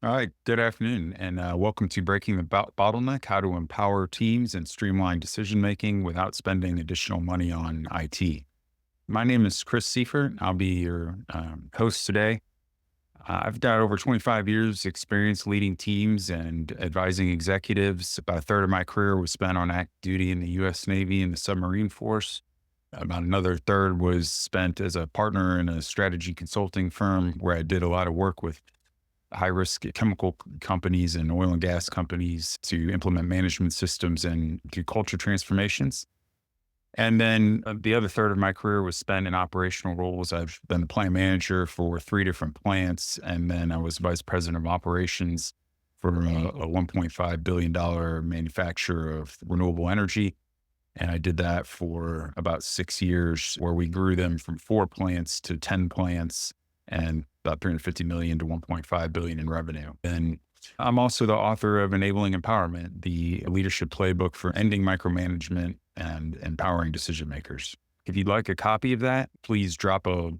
All right, good afternoon, and welcome to Breaking the Bottleneck: How to Empower Teams and Streamline Decision Making Without Spending Additional Money on IT. My name is Chris Seifert. I'll be your host today. I've got over 25 years experience leading teams and advising executives. About a third of my career was spent on active duty in the U.S. Navy and the submarine force. About another third was spent as a partner in a strategy consulting firm where I did a lot of work with high risk chemical companies and oil and gas companies to implement management systems and do culture transformations. And then the other third of my career was spent in operational roles. I've been the plant manager for three different plants. And then I was vice president of operations for a $1.5 billion manufacturer of renewable energy. And I did that for about 6 years, where we grew them from 4 plants to 10 plants and about 350 million to 1.5 billion in revenue. And I'm also the author of Enabling Empowerment, the leadership playbook for ending micromanagement and empowering decision makers. If you'd like a copy of that, please drop a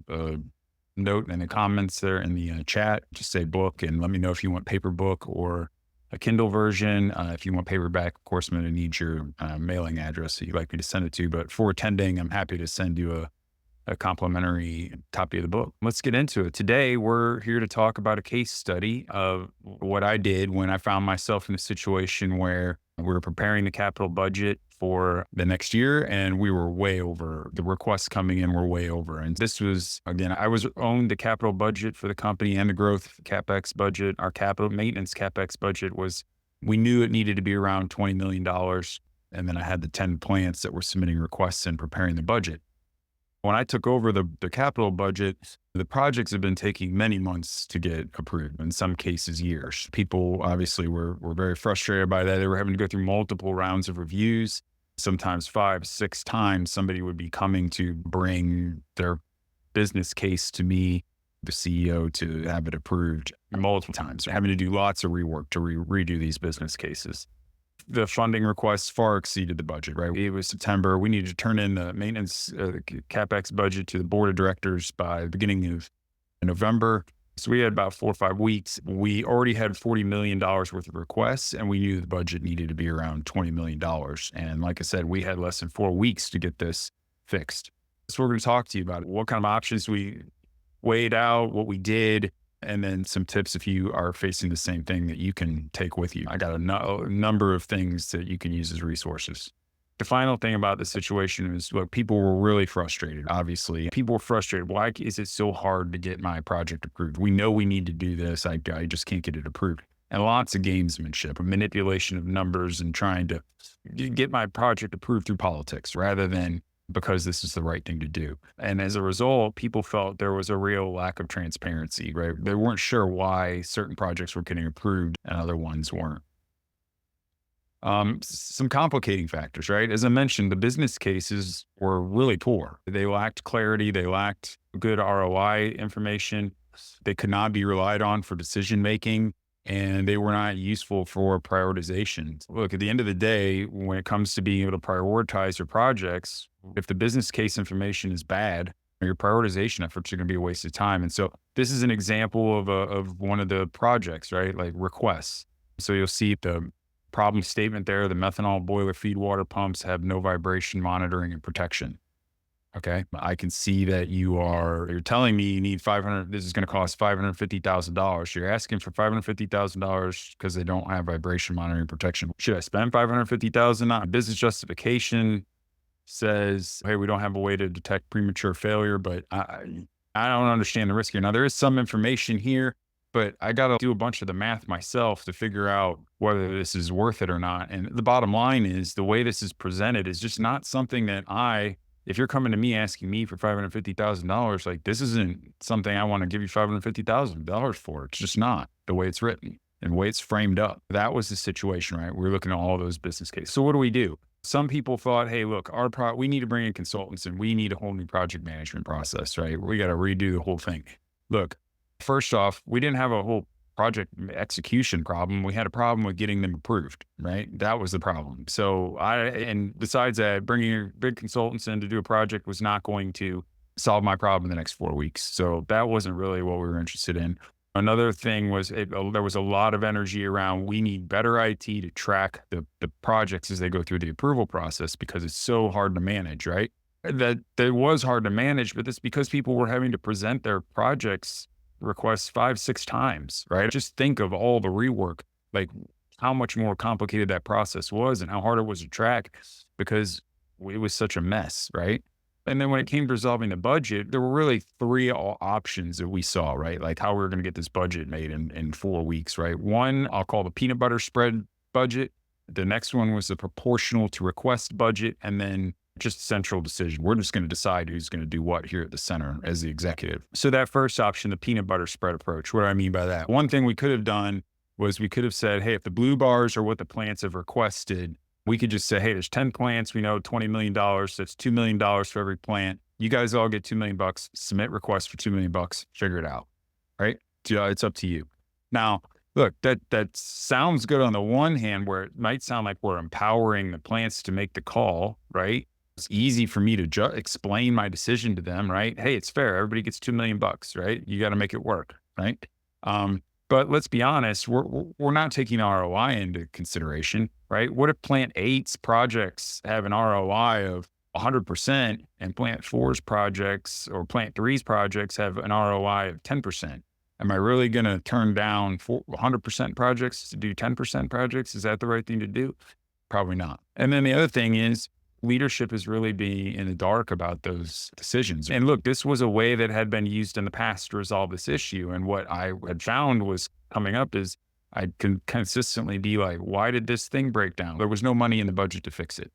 note in the comments there in the chat. Just say book and let me know if you want paper book or a Kindle version. If you want paperback, of course, I'm going to need your mailing address that you'd like me to send it to. But for attending, I'm happy to send you a complimentary copy of the book. Let's get into it. Today, we're here to talk about a case study of what I did when I found myself in a situation where we were preparing the capital budget for the next year and we were way over. The requests coming in were way over. And this was, again, I owned the capital budget for the company and the growth CapEx budget. Our capital maintenance CapEx budget we knew it needed to be around $20 million. And then I had the 10 plants that were submitting requests and preparing the budget. When I took over the capital budget, the projects have been taking many months to get approved, in some cases years. People obviously were very frustrated by that. They were having to go through multiple rounds of reviews. Sometimes 5, 6 times somebody would be coming to bring their business case to me, the CEO, to have it approved multiple times, having to do lots of rework to redo these business cases. The funding requests far exceeded the budget, right? It was September. We needed to turn in the maintenance CapEx budget to the board of directors by the beginning of November. So we had about 4 or 5 weeks. We already had $40 million worth of requests, and we knew the budget needed to be around $20 million. And like I said, we had less than 4 weeks to get this fixed. So we're going to talk to you about what kind of options we weighed out, what we did, and then some tips if you are facing the same thing that you can take with you. I got a number of things that you can use as resources. The final thing about the situation is, look, people were really frustrated. Obviously, people were frustrated. Why is it so hard to get my project approved? We know we need to do this. I just can't get it approved. And lots of gamesmanship, a manipulation of numbers and trying to get my project approved through politics rather than because this is the right thing to do. And as a result, people felt there was a real lack of transparency, right? They weren't sure why certain projects were getting approved and other ones weren't. Some complicating factors, right? As I mentioned, the business cases were really poor. They lacked clarity. They lacked good ROI information. They could not be relied on for decision making, and they were not useful for prioritization. Look, at the end of the day, when it comes to being able to prioritize your projects, if the business case information is bad, your prioritization efforts are going to be a waste of time. And so this is an example of one of the projects, right? Like requests. So you'll see the problem statement there. The methanol boiler feed water pumps have no vibration monitoring and protection. Okay. I can see that you're telling me you need this is going to cost $550,000. You're asking for $550,000 because they don't have vibration monitoring protection. Should I spend $550,000 on business justification? Says, hey, we don't have a way to detect premature failure, but I don't understand the risk here. Now, there is some information here, but I got to do a bunch of the math myself to figure out whether this is worth it or not. And the bottom line is the way this is presented is just not something that if you're coming to me asking me for $550,000, like this isn't something I want to give you $550,000 for. It's just not the way it's written and the way it's framed up. That was the situation, right? We're looking at all those business cases. So what do we do? Some people thought, hey, look, we need to bring in consultants and we need a whole new project management process, right? We got to redo the whole thing. Look, first off, we didn't have a whole project execution problem. We had a problem with getting them approved, right? That was the problem. So and besides that, bringing big consultants in to do a project was not going to solve my problem in the next 4 weeks. So that wasn't really what we were interested in. Another thing was there was a lot of energy around, we need better IT to track the projects as they go through the approval process because it's so hard to manage, right? That was hard to manage, but that's because people were having to present their projects requests 5, 6 times, right? Just think of all the rework, like how much more complicated that process was and how hard it was to track because it was such a mess, right? And then when it came to resolving the budget, there were really three options that we saw, right? Like how we were going to get this budget made in 4 weeks, right? One, I'll call the peanut butter spread budget. The next one was the proportional to request budget. And then just central decision. We're just going to decide who's going to do what here at the center as the executive. So that first option, the peanut butter spread approach, what do I mean by that? One thing we could have done was we could have said, hey, if the blue bars are what the plants have requested, we could just say, hey, there's 10 plants. We know $20 million. That's $2 million for every plant. You guys all get $2 million, submit requests for $2 million, figure it out, right? It's up to you. Now, look, that sounds good on the one hand, where it might sound like we're empowering the plants to make the call, right? It's easy for me to explain my decision to them, right? Hey, it's fair. Everybody gets $2 million, right? You got to make it work, right? But let's be honest, we're not taking ROI into consideration, right? What if Plant 8's projects have an ROI of 100% and Plant 4's projects or Plant 3's projects have an ROI of 10%? Am I really going to turn down 100% projects to do 10% projects? Is that the right thing to do? Probably not. And then the other thing is, leadership is really being in the dark about those decisions. And look, this was a way that had been used in the past to resolve this issue. And what I had found was coming up is I can consistently be like, why did this thing break down? There was no money in the budget to fix it.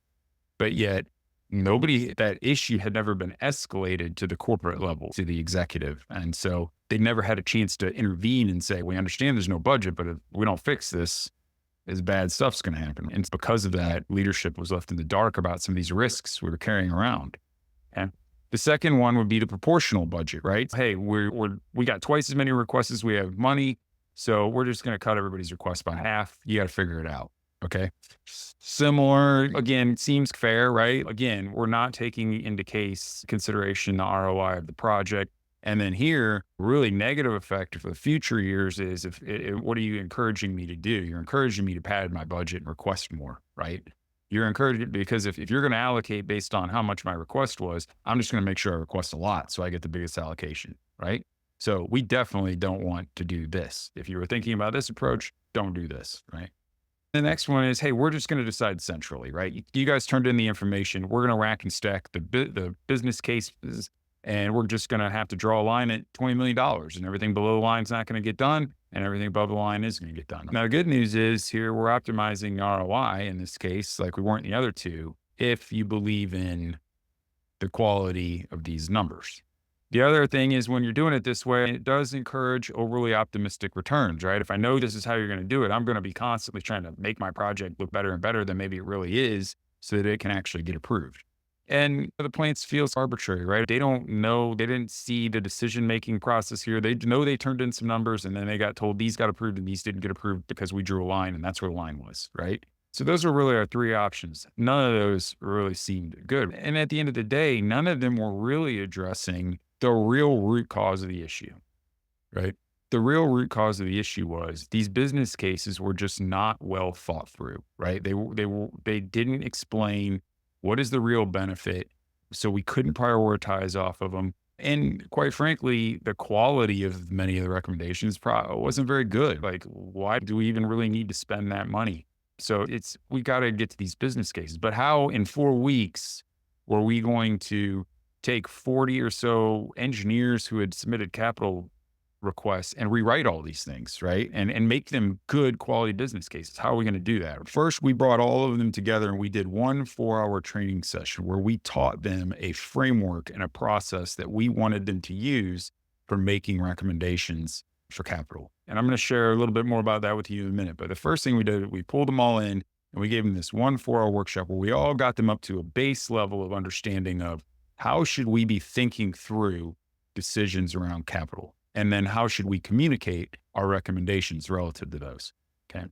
But yet that issue had never been escalated to the corporate level, to the executive. And so they never had a chance to intervene and say, we understand there's no budget, but if we don't fix this, is bad stuff's going to happen. And it's because of that, leadership was left in the dark about some of these risks we were carrying around. And the second one would be the proportional budget, right? Hey, we got twice as many requests as we have money, so we're just going to cut everybody's request by half. You got to figure it out. Okay. Similar, again, seems fair, right? Again, we're not taking into consideration the ROI of the project. And then here, really negative effect for the future years is what are you encouraging me to do? You're encouraging me to pad my budget and request more, right? You're encouraging, because if you're going to allocate based on how much my request was, I'm just going to make sure I request a lot so I get the biggest allocation, right? So we definitely don't want to do this. If you were thinking about this approach, don't do this, right? The next one is, hey, we're just going to decide centrally, right? You guys turned in the information. We're going to rack and stack the business cases, and we're just going to have to draw a line at $20 million, and everything below the line is not going to get done, and everything above the line is going to get done. Now, the good news is here we're optimizing ROI in this case, like we weren't in the other two, if you believe in the quality of these numbers. The other thing is, when you're doing it this way, it does encourage overly optimistic returns, right? If I know this is how you're going to do it, I'm going to be constantly trying to make my project look better and better than maybe it really is so that it can actually get approved. And the plants feels arbitrary, right? They don't know, they didn't see the decision-making process here. They know they turned in some numbers and then they got told these got approved and these didn't get approved because we drew a line and that's where the line was, right? So those are really our three options. None of those really seemed good. And at the end of the day, none of them were really addressing the real root cause of the issue, right? The real root cause of the issue was these business cases were just not well thought through, right? They didn't explain what is the real benefit, so we couldn't prioritize off of them. And quite frankly, the quality of many of the recommendations wasn't very good. Like, why do we even really need to spend that money? So we got to get to these business cases. But how in 4 weeks were we going to take 40 or so engineers who had submitted capital requests and rewrite all these things, right? And make them good quality business cases? How are we going to do that? First, we brought all of them together and we did 1 4-hour training session where we taught them a framework and a process that we wanted them to use for making recommendations for capital. And I'm going to share a little bit more about that with you in a minute. But the first thing we did, we pulled them all in and we gave them this 1 4-hour workshop where we all got them up to a base level of understanding of how should we be thinking through decisions around capital? And then how should we communicate our recommendations relative to those? Okay.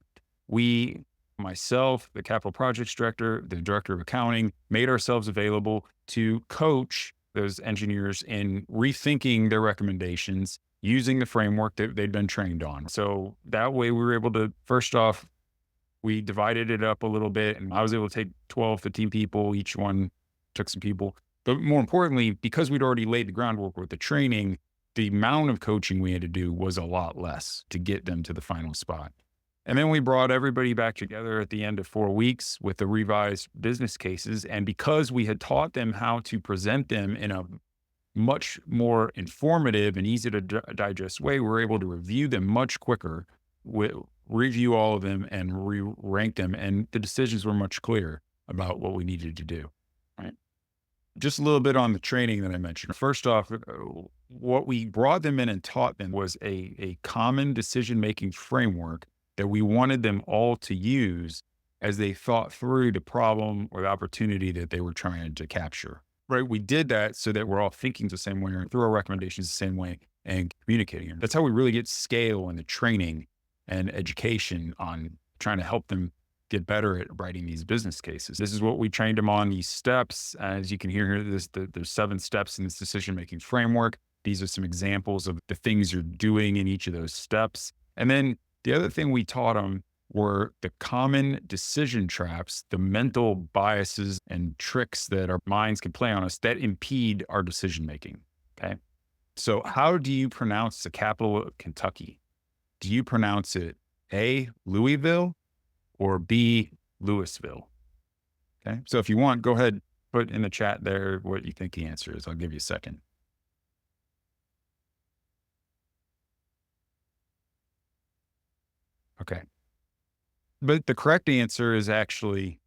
Myself, the capital projects director, the director of accounting, made ourselves available to coach those engineers in rethinking their recommendations using the framework that they'd been trained on. So that way we were able to, first off, we divided it up a little bit, and I was able to take 12, 15 people. Each one took some people. But more importantly, because we'd already laid the groundwork with the training, the amount of coaching we had to do was a lot less to get them to the final spot. And then we brought everybody back together at the end of 4 weeks with the revised business cases. And because we had taught them how to present them in a much more informative and easy to digest way, we're able to review them much quicker, review all of them and rank them. And the decisions were much clearer about what we needed to do. Right. Just a little bit on the training that I mentioned. First off, what we brought them in and taught them was a common decision-making framework that we wanted them all to use as they thought through the problem or the opportunity that they were trying to capture. Right. We did that so that we're all thinking the same way or through our recommendations the same way and communicating. That's how we really get scale in the training and education on trying to help them get better at writing these business cases. This is what we trained them on, these steps. As you can hear here, there's 7 steps in this decision-making framework. These are some examples of the things you're doing in each of those steps. And then the other thing we taught them were the common decision traps, the mental biases and tricks that our minds can play on us that impede our decision-making. Okay. So how do you pronounce the capital of Kentucky? Do you pronounce it A, Louisville, or B, Louisville? Okay. So if you want, go ahead, put in the chat there what you think the answer is. I'll give you a second. Okay. But the correct answer is actually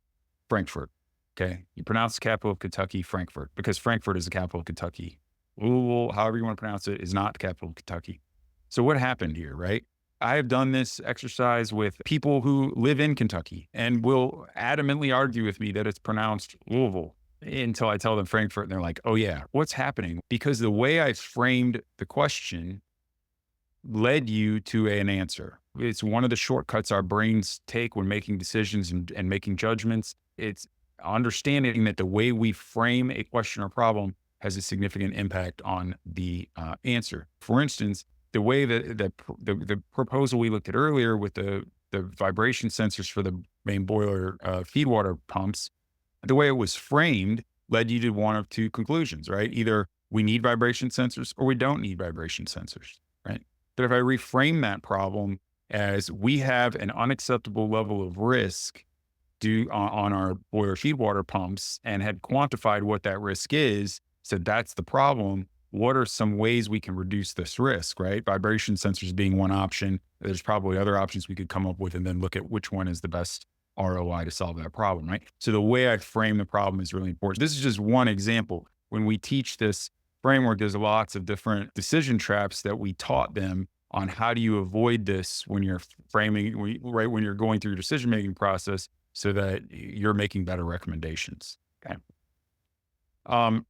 Frankfurt. Okay. You pronounce the capital of Kentucky, Frankfurt, because Frankfurt is the capital of Kentucky. Louisville, however you want to pronounce it, is not the capital of Kentucky. So what happened here, right? I have done this exercise with people who live in Kentucky and will adamantly argue with me that it's pronounced Louisville until I tell them Frankfurt and they're like, oh yeah, what's happening? Because the way I framed the question led you to an answer. It's one of the shortcuts our brains take when making decisions and making judgments. It's understanding that the way we frame a question or problem has a significant impact on the answer. For instance, the way that the proposal we looked at earlier with the vibration sensors for the main boiler feed water pumps, the way it was framed led you to one of 2 conclusions, right? Either we need vibration sensors or we don't need vibration sensors, right? But if I reframe that problem as we have an unacceptable level of risk due on our boiler feed water pumps and had quantified what that risk is, so that's the problem. What are some ways we can reduce this risk, right? Vibration sensors being one option. There's probably other options we could come up with and then look at which one is the best ROI to solve that problem, right? So the way I frame the problem is really important. This is just one example. When we teach this framework, there's lots of different decision traps that we taught them on how do you avoid this when you're framing, right, when you're going through your decision-making process so that you're making better recommendations, okay?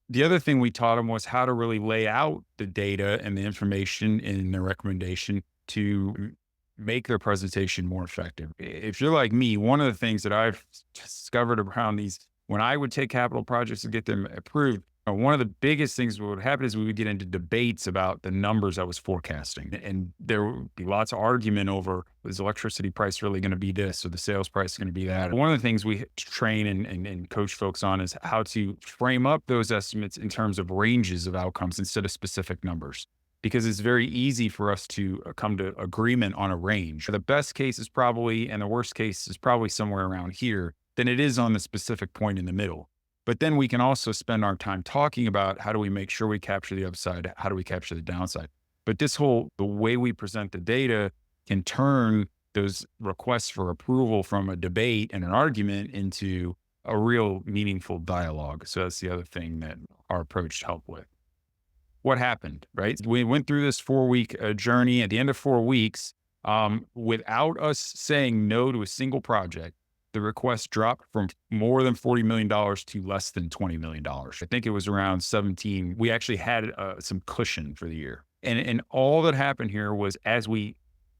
The other thing we taught them was how to really lay out the data and the information in the recommendation to make their presentation more effective. If you're like me, one of the things that I've discovered around these, when I would take capital projects to get them approved, one of the biggest things that would happen is we would get into debates about the numbers I was forecasting. And there would be lots of argument over, is electricity price really going to be this or the sales price going to be that? One of the things we train and coach folks on is how to frame up those estimates in terms of ranges of outcomes instead of specific numbers. Because it's very easy for us to come to agreement on a range. The best case is probably, and the worst case is probably somewhere around here than it is on the specific point in the middle. But then we can also spend our time talking about how do we make sure we capture the upside? How do we capture the downside? But the way we present the data can turn those requests for approval from a debate and an argument into a real meaningful dialogue. So that's the other thing that our approach helped with. What happened, right? We went through this 4-week journey. At the end of 4 weeks, without us saying no to a single project, the request dropped from more than $40 million to less than $20 million. I think it was around 17. We actually had some cushion for the year. And all that happened here was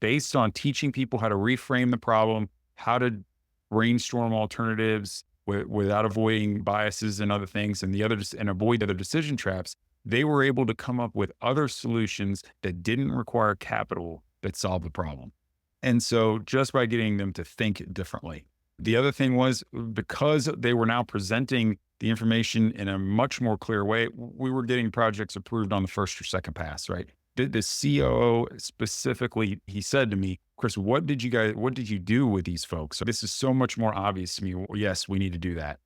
based on teaching people how to reframe the problem, how to brainstorm alternatives without avoiding biases and other things and avoid other decision traps, they were able to come up with other solutions that didn't require capital that solved the problem. And so just by getting them to think differently. The other thing was because they were now presenting the information in a much more clear way, we were getting projects approved on the first or second pass, right? The COO specifically, he said to me, Chris, what did you do with these folks? So this is so much more obvious to me. Well, yes, we need to do that.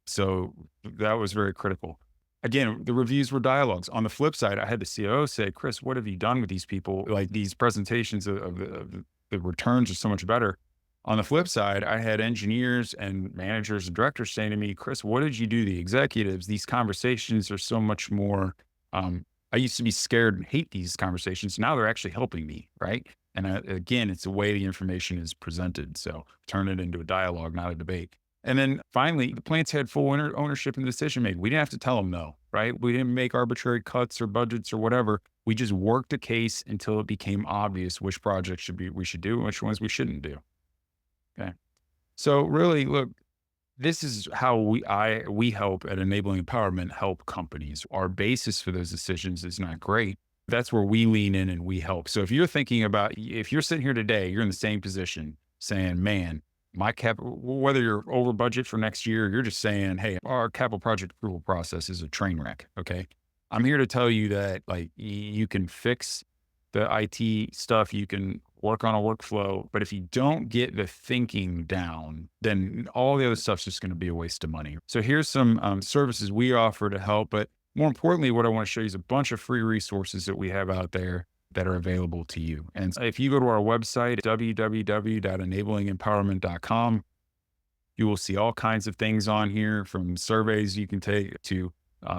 So that was very critical. Again, the reviews were dialogues. On the flip side, I had the COO say, Chris, what have you done with these people? Like these presentations of the returns are so much better. On the flip side, I had engineers and managers and directors saying to me, Chris, what did you do to the executives? These conversations are so much more, I used to be scared and hate these conversations. Now they're actually helping me, right? And again, it's the way the information is presented. So turn it into a dialogue, not a debate. And then finally, the plants had full ownership in the decision making. We didn't have to tell them no, right? We didn't make arbitrary cuts or budgets or whatever. We just worked a case until it became obvious which projects we should do and which ones we shouldn't do. Okay. So really, look, this is how we help at Enabling Empowerment help companies. Our basis for those decisions is not great. That's where we lean in and we help. So if you're thinking about, if you're sitting here today, you're in the same position saying, man, my whether you're over budget for next year, you're just saying, hey, our capital project approval process is a train wreck. Okay. I'm here to tell you that like you can fix the IT stuff, you can work on a workflow, but if you don't get the thinking down, then all the other stuff's just going to be a waste of money. So here's some services we offer to help, but more importantly, what I want to show you is a bunch of free resources that we have out there that are available to you. And if you go to our website, www.enablingempowerment.com, you will see all kinds of things on here, from surveys you can take to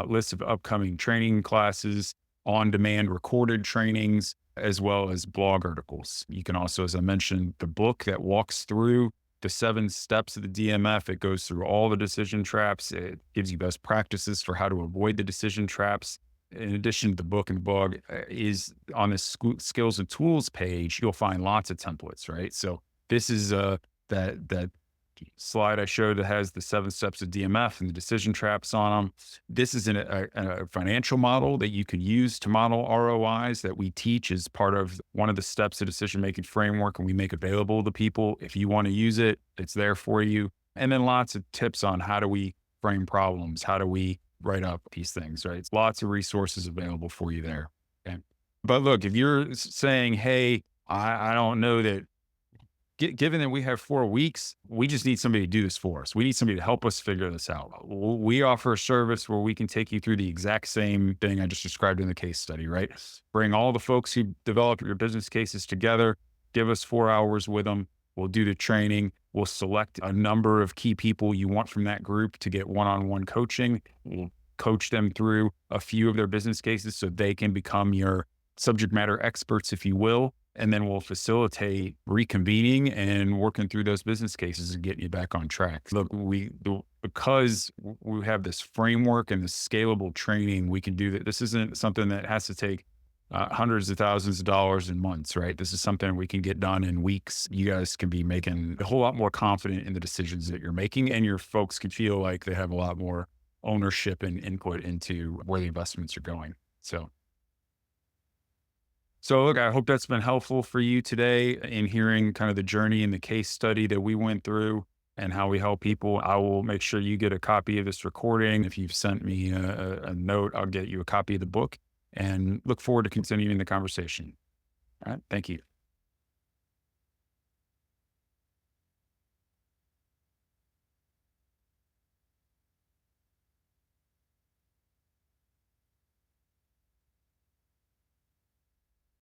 lists of upcoming training classes, on-demand recorded trainings, as well as blog articles. You can also, as I mentioned, the book that walks through the 7 steps of the DMF. It goes through all the decision traps. It gives you best practices for how to avoid the decision traps. In addition to the book and the blog, is on the skills and tools page, you'll find lots of templates, right? So this is that slide I showed that has the 7 steps of DMF and the decision traps on them. This is a financial model that you can use to model ROIs that we teach as part of one of the steps of decision-making framework, and we make available to people. If you want to use it, it's there for you. And then lots of tips on how do we frame problems? How do we write up these things, right? It's lots of resources available for you there. Okay. But look, if you're saying, hey, I don't know that, given that we have 4 weeks, we just need somebody to do this for us. We need somebody to help us figure this out. We offer a service where we can take you through the exact same thing I just described in the case study, right? Bring all the folks who develop your business cases together, give us 4 hours with them. We'll do the training. We'll select a number of key people you want from that group to get one-on-one coaching. We'll coach them through a few of their business cases so they can become your subject matter experts, if you will. And then we'll facilitate reconvening and working through those business cases and getting you back on track. Look, because we have this framework and this scalable training, we can do that. This isn't something that has to take hundreds of thousands of dollars in months, right? This is something we can get done in weeks. You guys can be making a whole lot more confident in the decisions that you're making, and your folks can feel like they have a lot more ownership and input into where the investments are going. So look, I hope that's been helpful for you today in hearing kind of the journey and the case study that we went through and how we help people. I will make sure you get a copy of this recording. If you've sent me a note, I'll get you a copy of the book, and look forward to continuing the conversation. All right. Thank you.